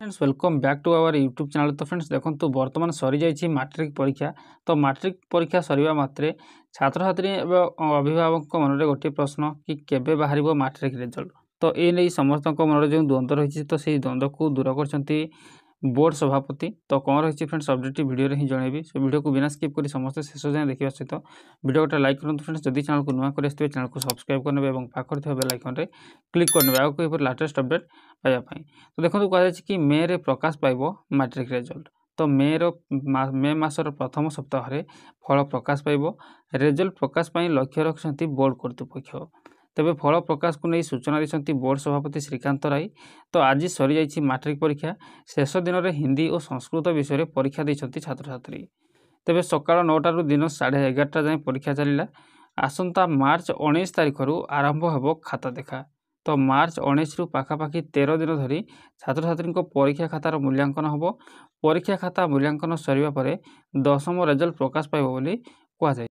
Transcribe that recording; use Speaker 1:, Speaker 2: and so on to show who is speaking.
Speaker 1: Friends welcome back to our YouTube channel. तो friends देखो बर्तमान सरी जाइए मैट्रिक परीक्षा। तो मैट्रिक परीक्षा सरिबा मात्रे छात्र छात्री एवं अभिभावक मन में गोटे प्रश्न कि केबे बाहर मैट्रिक रिजल्ट। तो ये नहीं समस्त मन जो द्वंद्व रही तो से द्वंद्व को दूर कर बोर्ड सभापति। तो कौन रही फ्रेंड्स अपडेट वीडियो रे ही जनइबी। सो वीडियो को बिना स्किप कर समस्त शेष जाए देखा सहित वीडियो गोटे लाइक करूँ। फ्रेंड्स जदि चैनल को नुआ कर चैनल को सब्सक्राइब करने और पाखर बेल आइकन रे क्लिक करने आगे लाटेस्ट अपडेट पाइबापी। तो देखो कहुई कि मे रे प्रकाश पाइब मैट्रिक रिजल्ट। तो मे मासर प्रथम सप्ताह फल प्रकाश पाइब। रिजल्ट प्रकाश पाई लक्ष्य रखिंट बोर्ड कर्तृपक्ष। तेबे फल प्रकाश को नहीं सूचना देते बोर्ड सभापति श्रीकांत राय। तो आज सरी जाइए मैट्रिक परीक्षा शेष दिन में हिंदी और संस्कृत विषय परीक्षा देते छात्र छात्री। तेबे सकाळ 9 दिन 11:30 जाए परीक्षा चलला। आसंता मार्च 19 तारिख आरंभ हो खाता देखा। तो मार्च 19 रु पाखापाखि 13 दिन धरी छात्र छात्री परीक्षा खातार मूल्यांकन हम। परीक्षा खाता मूल्यांकन सरिबा परे 10म रिजल्ट प्रकाश पाइब बोली कहुई।